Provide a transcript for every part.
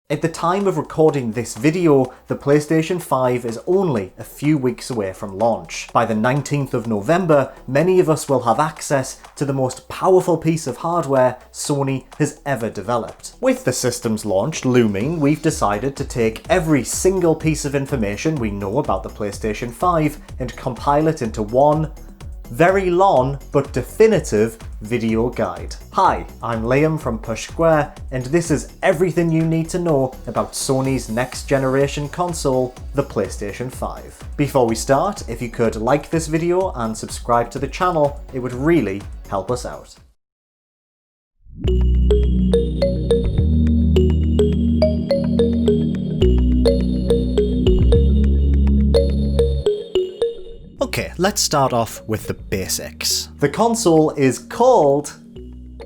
At the time of recording this video, the PlayStation 5 is only a few weeks away from launch. By the 19th of November, many of us will have access to the most powerful piece of hardware Sony has ever developed. With the system's launch looming, we've decided to take every single piece of information we know about the PlayStation 5 and compile it into one very long but definitive video guide. Hi, I'm Liam from Push Square, and this is everything you need to know about Sony's next generation console, the PlayStation 5. Before we start, if you could like this video and subscribe to the channel, it would really help us out. Okay, let's start off with the basics. The console is called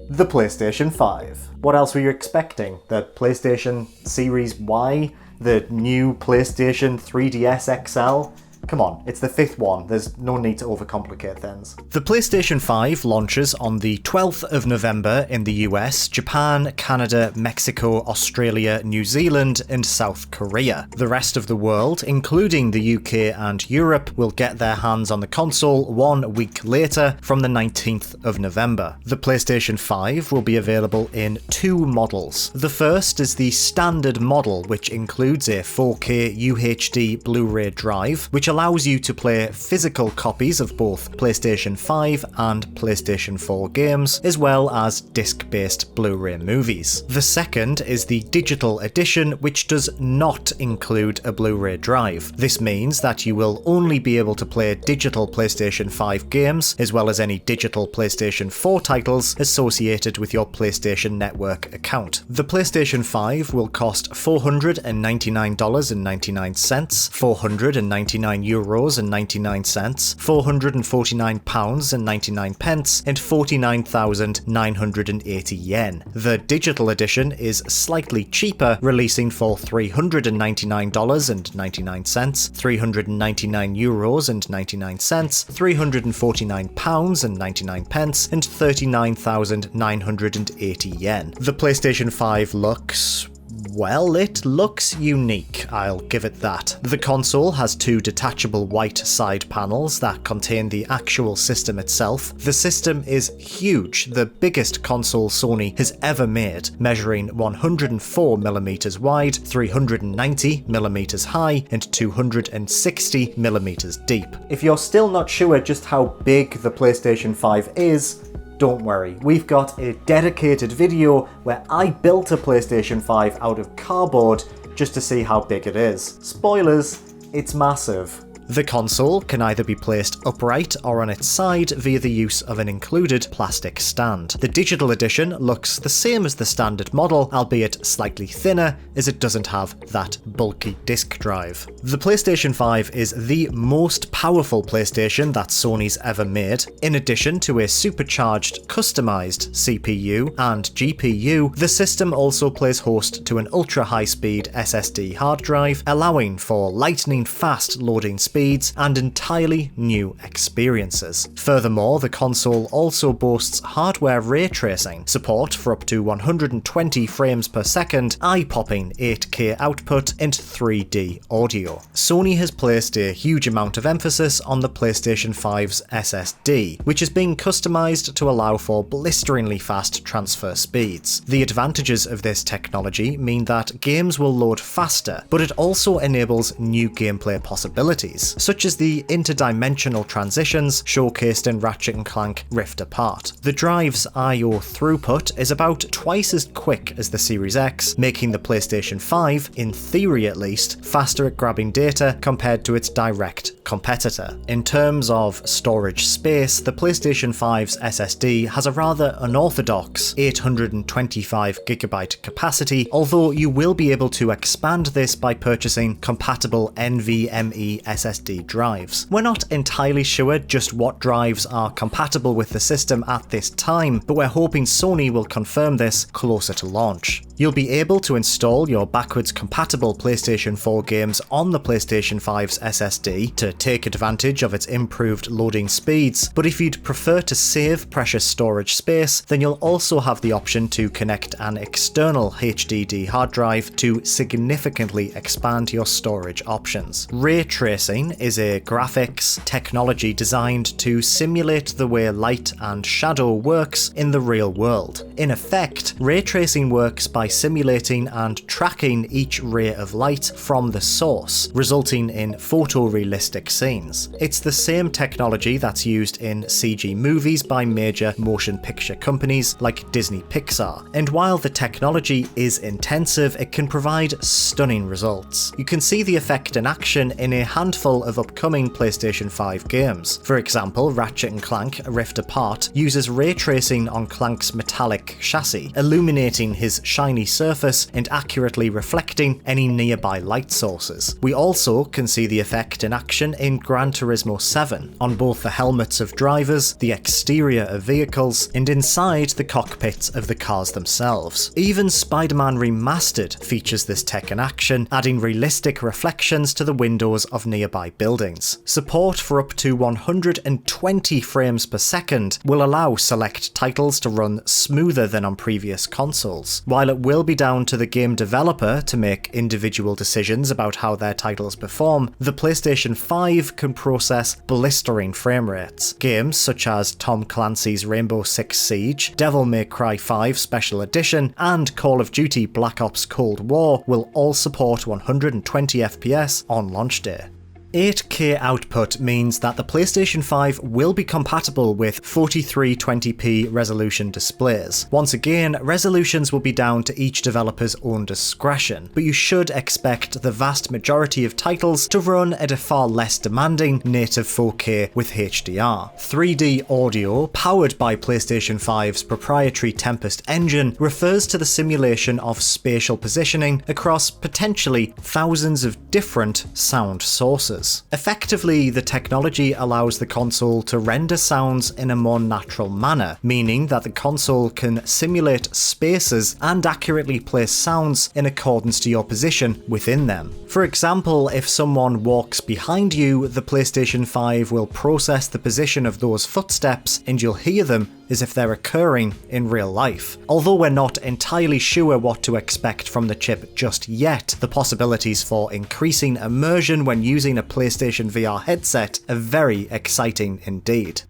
the PlayStation 5. What else were you expecting? The PlayStation Series Y? The new PlayStation 3DS XL? Come on, it's the fifth one, there's no need to overcomplicate things. The PlayStation 5 launches on the 12th of November in the US, Japan, Canada, Mexico, Australia, New Zealand, and South Korea. The rest of the world, including the UK and Europe, will get their hands on the console 1 week later from the 19th of November. The PlayStation 5 will be available in two models. The first is the standard model, which includes a 4K UHD Blu-ray drive, which allows you to play physical copies of both PlayStation 5 and PlayStation 4 games, as well as disc-based Blu-ray movies. The second is the digital edition, which does not include a Blu-ray drive. This means that you will only be able to play digital PlayStation 5 games, as well as any digital PlayStation 4 titles associated with your PlayStation Network account. The PlayStation 5 will cost $499.99, €499.99, £449.99, and 49,980 yen. The digital edition is slightly cheaper, releasing for $399.99, €399.99, £349.99, and 39,980 yen. The PlayStation 5 looks... well, it looks unique, I'll give it that. The console has two detachable white side panels that contain the actual system itself. The system is huge, the biggest console Sony has ever made, measuring 104mm wide, 390mm high, and 260mm deep. If you're still not sure just how big the PlayStation 5 is, don't worry, we've got a dedicated video where I built a PlayStation 5 out of cardboard just to see how big it is. Spoilers, it's massive. The console can either be placed upright or on its side via the use of an included plastic stand. The digital edition looks the same as the standard model, albeit slightly thinner, as it doesn't have that bulky disc drive. The PlayStation 5 is the most powerful PlayStation that Sony's ever made. In addition to a supercharged, customized CPU and GPU, the system also plays host to an ultra-high-speed SSD hard drive, allowing for lightning-fast loading speed and entirely new experiences. Furthermore, the console also boasts hardware ray tracing, support for up to 120 frames per second, eye-popping 8K output, and 3D audio. Sony has placed a huge amount of emphasis on the PlayStation 5's SSD, which is being customized to allow for blisteringly fast transfer speeds. The advantages of this technology mean that games will load faster, but it also enables new gameplay possibilities, such as the interdimensional transitions showcased in Ratchet & Clank Rift Apart. The drive's I/O throughput is about twice as quick as the Series X, making the PlayStation 5, in theory at least, faster at grabbing data compared to its direct competitor. In terms of storage space, the PlayStation 5's SSD has a rather unorthodox 825GB capacity, although you will be able to expand this by purchasing compatible NVMe SSD SSD drives. We're not entirely sure just what drives are compatible with the system at this time, but we're hoping Sony will confirm this closer to launch. You'll be able to install your backwards compatible PlayStation 4 games on the PlayStation 5's SSD to take advantage of its improved loading speeds, but if you'd prefer to save precious storage space, then you'll also have the option to connect an external HDD hard drive to significantly expand your storage options. Ray tracing is a graphics technology designed to simulate the way light and shadow works in the real world. In effect, ray tracing works by simulating and tracking each ray of light from the source, resulting in photorealistic scenes. It's the same technology that's used in CG movies by major motion picture companies like Disney Pixar, and while the technology is intensive, it can provide stunning results. You can see the effect in action in a handful of upcoming PlayStation 5 games. For example, Ratchet & Clank Rift Apart uses ray tracing on Clank's metallic chassis, illuminating his shiny surface and accurately reflecting any nearby light sources. We also can see the effect in action in Gran Turismo 7, on both the helmets of drivers, the exterior of vehicles, and inside the cockpits of the cars themselves. Even Spider-Man Remastered features this tech in action, adding realistic reflections to the windows of nearby buildings. Support for up to 120 frames per second will allow select titles to run smoother than on previous consoles. While it will be down to the game developer to make individual decisions about how their titles perform, the PlayStation 5 can process blistering frame rates. Games such as Tom Clancy's Rainbow Six Siege, Devil May Cry 5 Special Edition, and Call of Duty Black Ops Cold War will all support 120 FPS on launch day. 8K output means that the PlayStation 5 will be compatible with 4320p resolution displays. Once again, resolutions will be down to each developer's own discretion, but you should expect the vast majority of titles to run at a far less demanding native 4K with HDR. 3D audio, powered by PlayStation 5's proprietary Tempest engine, refers to the simulation of spatial positioning across potentially thousands of different sound sources. Effectively, the technology allows the console to render sounds in a more natural manner, meaning that the console can simulate spaces and accurately place sounds in accordance to your position within them. For example, if someone walks behind you, the PlayStation 5 will process the position of those footsteps and you'll hear them as if they're occurring in real life. Although we're not entirely sure what to expect from the chip just yet, the possibilities for increasing immersion when using a PlayStation VR headset are very exciting indeed.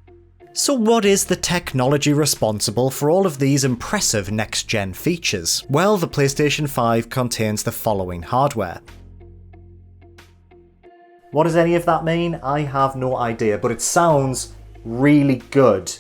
So what is the technology responsible for all of these impressive next-gen features? Well, the PlayStation 5 contains the following hardware. What does any of that mean? I have no idea, but it sounds really good.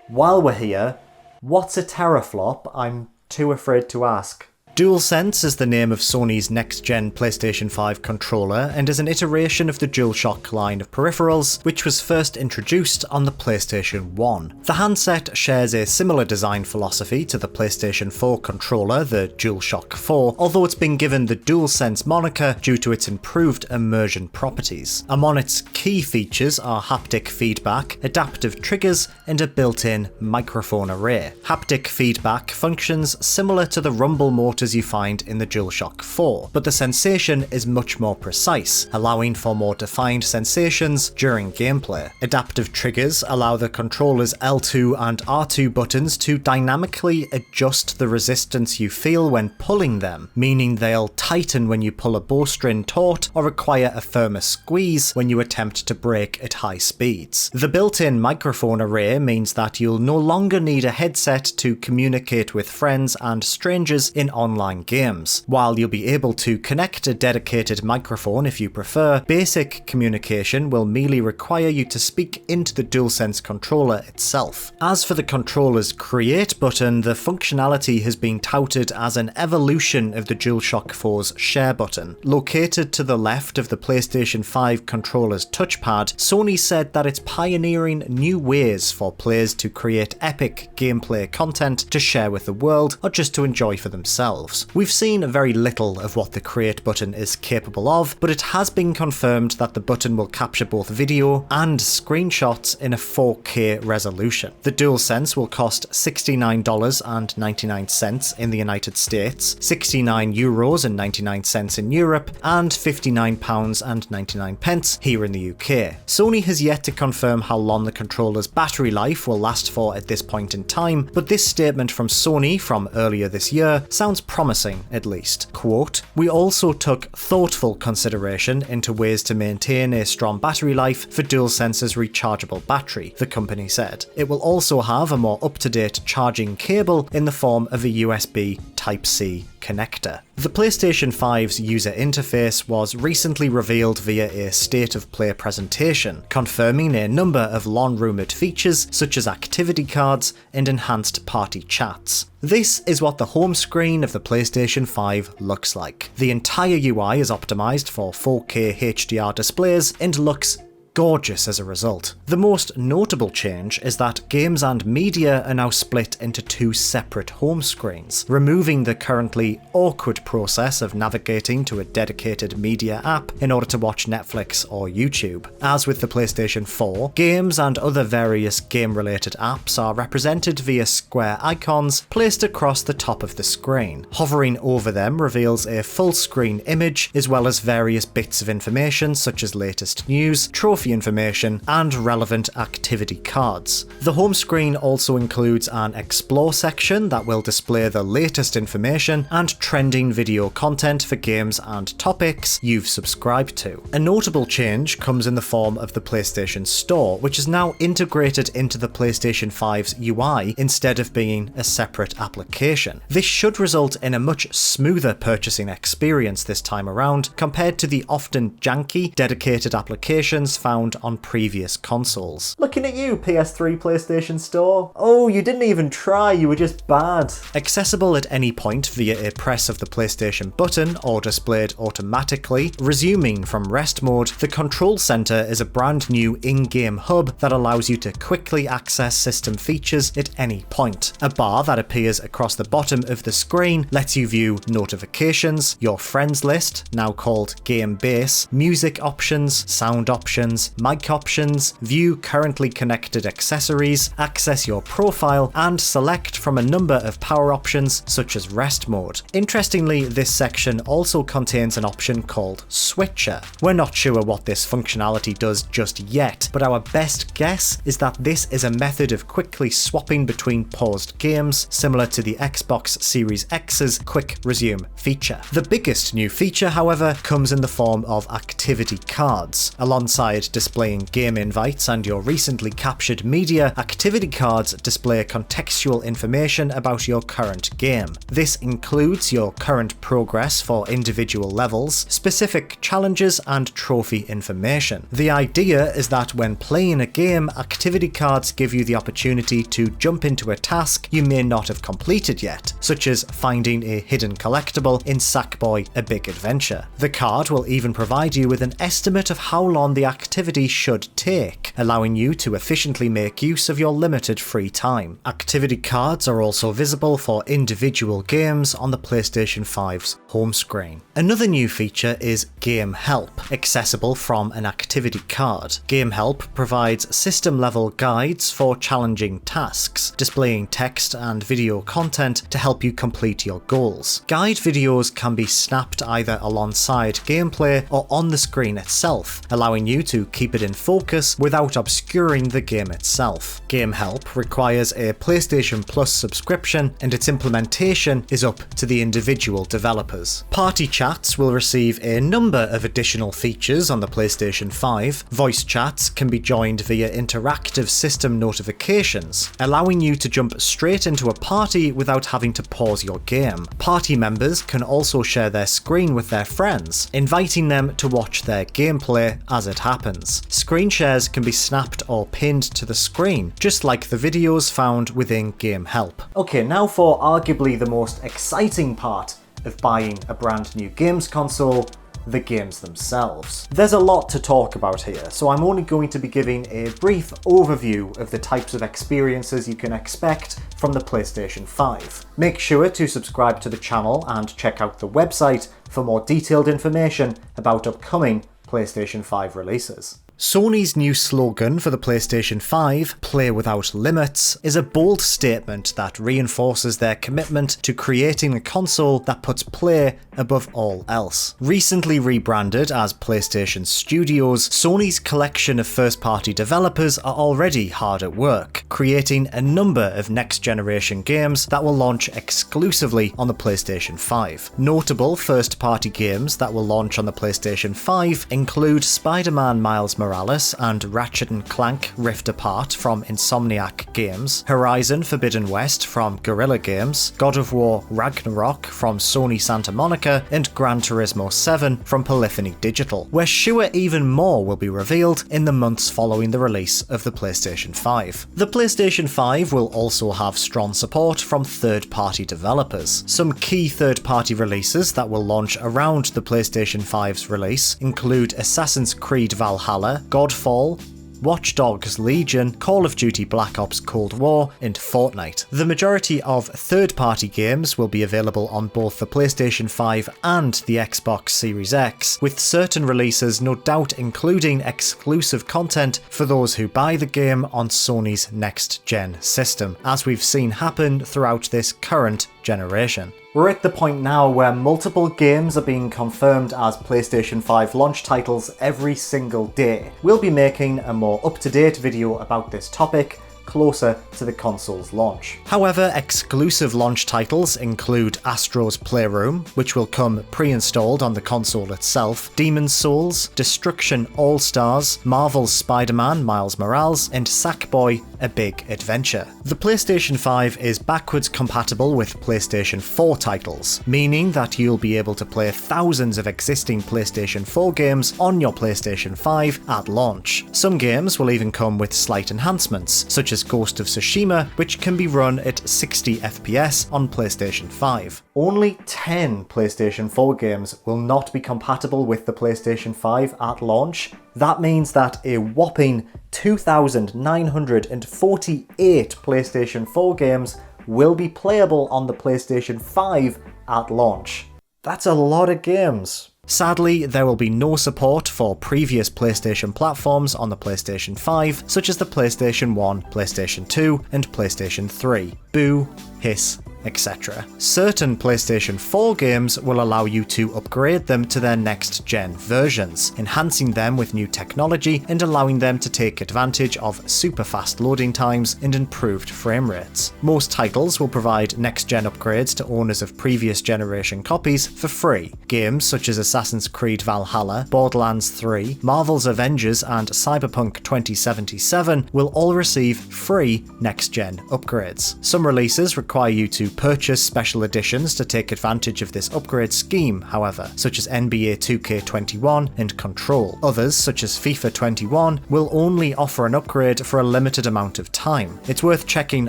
While we're here, what's a teraflop? I'm too afraid to ask. Dualsense is the name of Sony's next-gen PlayStation 5 controller and is an iteration of the DualShock line of peripherals, which was first introduced on the PlayStation 1. The handset shares a similar design philosophy to the PlayStation 4 controller, the DualShock 4, although it's been given the DualSense moniker due to its improved immersion properties. Among its key features are haptic feedback, adaptive triggers, and a built-in microphone array. Haptic feedback functions similar to the rumble motors you find in the DualShock 4, but the sensation is much more precise, allowing for more defined sensations during gameplay. Adaptive triggers allow the controller's L2 and R2 buttons to dynamically adjust the resistance you feel when pulling them, meaning they'll tighten when you pull a bowstring taut or require a firmer squeeze when you attempt to brake at high speeds. The built-in microphone array means that you'll no longer need a headset to communicate with friends and strangers in online games. While you'll be able to connect a dedicated microphone if you prefer, basic communication will merely require you to speak into the DualSense controller itself. As for the controller's Create button, the functionality has been touted as an evolution of the DualShock 4's Share button. Located to the left of the PlayStation 5 controller's touchpad, Sony said that it's pioneering new ways for players to create epic gameplay content to share with the world or just to enjoy for themselves. themselves. We've seen very little of what the create button is capable of, but it has been confirmed that the button will capture both video and screenshots in a 4K resolution. The Dualsense will cost $69.99 in the United States, €69.99 in Europe, and £59.99 here in the UK. Sony has yet to confirm how long the controller's battery life will last for at this point in time, but this statement from Sony from earlier this year sounds promising, at least. Quote, "We also took thoughtful consideration into ways to maintain a strong battery life for Dualsense's rechargeable battery," the company said. It will also have a more up-to-date charging cable in the form of a USB Type-C connector. The PlayStation 5's user interface was recently revealed via a State of Play presentation, confirming a number of long-rumoured features such as activity cards and enhanced party chats. This is what the home screen of the PlayStation 5 looks like. The entire UI is optimised for 4K HDR displays and looks gorgeous as a result. The most notable change is that games and media are now split into two separate home screens, removing the currently awkward process of navigating to a dedicated media app in order to watch Netflix or YouTube. As with the PlayStation 4, games and other various game-related apps are represented via square icons placed across the top of the screen. Hovering over them reveals a full-screen image as well as various bits of information such as latest news, trophy information, and relevant activity cards. The home screen also includes an Explore section that will display the latest information and trending video content for games and topics you've subscribed to. A notable change comes in the form of the PlayStation Store, which is now integrated into the PlayStation 5's UI instead of being a separate application. This should result in a much smoother purchasing experience this time around compared to the often janky dedicated applications found on previous consoles. Looking at you, PS3 PlayStation Store. Oh, you didn't even try, you were just bad. Accessible at any point via a press of the PlayStation button or displayed automatically, resuming from rest mode, the Control Center is a brand new in-game hub that allows you to quickly access system features at any point. A bar that appears across the bottom of the screen lets you view notifications, your friends list, now called Game Base, music options, sound options, mic options, view currently connected accessories, access your profile, and select from a number of power options such as rest mode. Interestingly, this section also contains an option called Switcher. We're not sure what this functionality does just yet, but our best guess is that this is a method of quickly swapping between paused games, similar to the Xbox Series X's Quick Resume feature. The biggest new feature, however, comes in the form of activity cards. Alongside displaying game invites and your recently captured media, activity cards display contextual information about your current game. This includes your current progress for individual levels, specific challenges, and trophy information. The idea is that when playing a game, activity cards give you the opportunity to jump into a task you may not have completed yet, such as finding a hidden collectible in Sackboy: A Big Adventure. The card will even provide you with an estimate of how long the activity should take, allowing you to efficiently make use of your limited free time. Activity cards are also visible for individual games on the PlayStation 5's home screen. Another new feature is Game Help, accessible from an activity card. Game Help provides system-level guides for challenging tasks, displaying text and video content to help you complete your goals. Guide videos can be snapped either alongside gameplay or on the screen itself, allowing you to keep it in focus without obscuring the game itself. Game Help requires a PlayStation Plus subscription, and its implementation is up to the individual developers. Party chats will receive a number of additional features on the PlayStation 5. Voice chats can be joined via interactive system notifications, allowing you to jump straight into a party without having to pause your game. Party members can also share their screen with their friends, inviting them to watch their gameplay as it happens. Screen shares can be snapped or pinned to the screen, just like the videos found within Game Help. Okay, now for arguably the most exciting part of buying a brand new games console, the games themselves. There's a lot to talk about here, so I'm only going to be giving a brief overview of the types of experiences you can expect from the PlayStation 5. Make sure to subscribe to the channel and check out the website for more detailed information about upcoming PlayStation 5 releases. Sony's new slogan for the PlayStation 5, "Play Without Limits," is a bold statement that reinforces their commitment to creating a console that puts play above all else. Recently rebranded as PlayStation Studios, Sony's collection of first-party developers are already hard at work, creating a number of next-generation games that will launch exclusively on the PlayStation 5. Notable first-party games that will launch on the PlayStation 5 include Spider-Man Miles Morales and Ratchet & Clank Rift Apart from Insomniac Games, Horizon Forbidden West from Guerrilla Games, God of War Ragnarok from Sony Santa Monica, and Gran Turismo 7 from Polyphony Digital. We're sure even more will be revealed in the months following the release of the PlayStation 5. The PlayStation 5 will also have strong support from third-party developers. Some key third-party releases that will launch around the PlayStation 5's release include Assassin's Creed Valhalla, Godfall, Watch Dogs Legion, Call of Duty Black Ops Cold War, and Fortnite. The majority of third-party games will be available on both the PlayStation 5 and the Xbox Series X, with certain releases no doubt including exclusive content for those who buy the game on Sony's next-gen system, as we've seen happen throughout this current generation. We're at the point now where multiple games are being confirmed as PlayStation 5 launch titles every single day. We'll be making a more up-to-date video about this topic closer to the console's launch. However, exclusive launch titles include Astro's Playroom, which will come pre-installed on the console itself, Demon's Souls, Destruction All-Stars, Marvel's Spider-Man Miles Morales, and Sackboy: A Big Adventure. The PlayStation 5 is backwards compatible with PlayStation 4 titles, meaning that you'll be able to play thousands of existing PlayStation 4 games on your PlayStation 5 at launch. Some games will even come with slight enhancements, such as Ghost of Tsushima, which can be run at 60 FPS on PlayStation 5. Only 10 PlayStation 4 games will not be compatible with the PlayStation 5 at launch. That means that a whopping 2,948 PlayStation 4 games will be playable on the PlayStation 5 at launch. That's a lot of games. Sadly, there will be no support for previous PlayStation platforms on the PlayStation 5, such as the PlayStation 1, PlayStation 2, and PlayStation 3. Boo, hiss, etc. Certain PlayStation 4 games will allow you to upgrade them to their next-gen versions, enhancing them with new technology and allowing them to take advantage of super fast loading times and improved frame rates. Most titles will provide next-gen upgrades to owners of previous generation copies for free. Games such as Assassin's Creed Valhalla, Borderlands 3, Marvel's Avengers, and Cyberpunk 2077 will all receive free next-gen upgrades. Some releases require you to purchase special editions to take advantage of this upgrade scheme, however, such as NBA 2K21 and Control. Others, such as FIFA 21, will only offer an upgrade for a limited amount of time. It's worth checking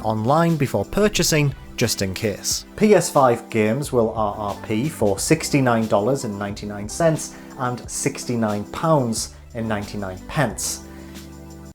online before purchasing, just in case. PS5 games will RRP for $69.99 and £69.99.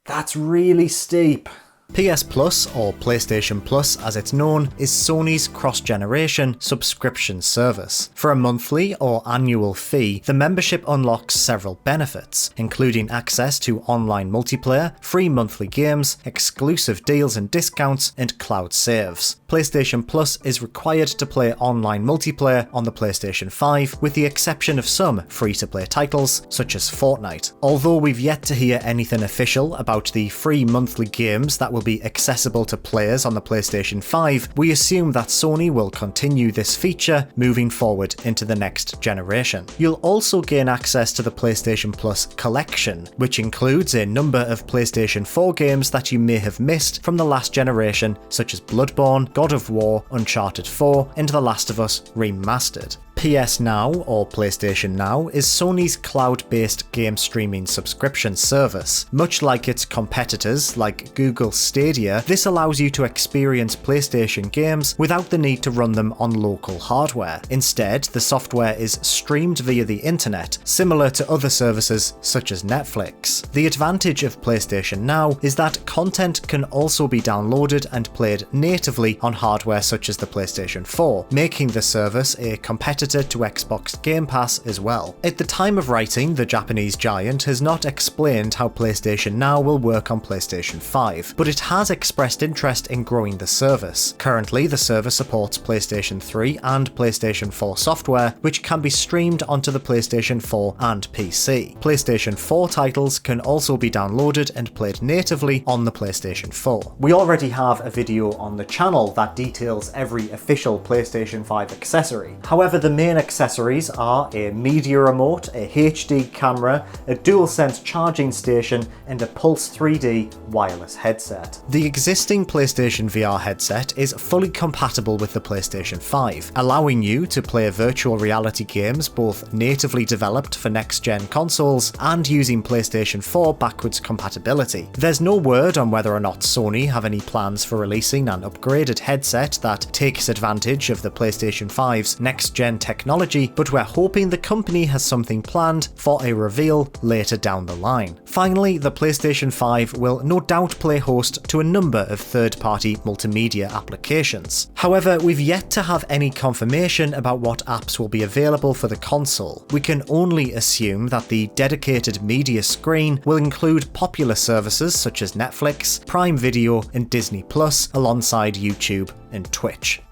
That's really steep. PS Plus, or PlayStation Plus as it's known, is Sony's cross-generation subscription service. For a monthly or annual fee, the membership unlocks several benefits, including access to online multiplayer, free monthly games, exclusive deals and discounts, and cloud saves. PlayStation Plus is required to play online multiplayer on the PlayStation 5, with the exception of some free-to-play titles, such as Fortnite. Although we've yet to hear anything official about the free monthly games that will be accessible to players on the PlayStation 5, we assume that Sony will continue this feature moving forward into the next generation. You'll also gain access to the PlayStation Plus collection, which includes a number of PlayStation 4 games that you may have missed from the last generation, such as Bloodborne, God of War, Uncharted 4, and The Last of Us Remastered. PS Now, or PlayStation Now, is Sony's cloud-based game streaming subscription service. Much like its competitors like Google Stadia, this allows you to experience PlayStation games without the need to run them on local hardware. Instead, the software is streamed via the internet, similar to other services such as Netflix. The advantage of PlayStation Now is that content can also be downloaded and played natively on hardware such as the PlayStation 4, making the service a competitor to Xbox Game Pass as well. At the time of writing, the Japanese giant has not explained how PlayStation Now will work on PlayStation 5, but it has expressed interest in growing the service. Currently, the service supports PlayStation 3 and PlayStation 4 software, which can be streamed onto the PlayStation 4 and PC. PlayStation 4 titles can also be downloaded and played natively on the PlayStation 4. We already have a video on the channel that details every official PlayStation 5 accessory. However, the main accessories are a media remote, a HD camera, a Dualsense charging station, and a Pulse 3D wireless headset. The existing PlayStation VR headset is fully compatible with the PlayStation 5, allowing you to play virtual reality games both natively developed for next-gen consoles and using PlayStation 4 backwards compatibility. There's no word on whether or not Sony have any plans for releasing an upgraded headset that takes advantage of the PlayStation 5's next-gen technology, but we're hoping the company has something planned for a reveal later down the line. Finally, the PlayStation 5 will no doubt play host to a number of third-party multimedia applications. However, we've yet to have any confirmation about what apps will be available for the console. We can only assume that the dedicated media screen will include popular services such as Netflix, Prime Video, and Disney Plus, alongside YouTube and Twitch.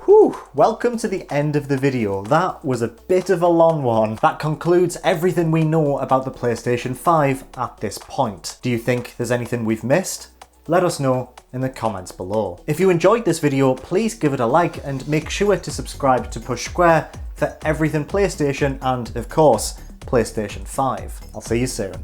Whew, welcome to the end of the video. That was a bit of a long one. That concludes everything we know about the PlayStation 5 at this point. Do you think there's anything we've missed? Let us know in the comments below. If you enjoyed this video, please give it a like and make sure to subscribe to Push Square for everything PlayStation and, of course, PlayStation 5. I'll see you soon.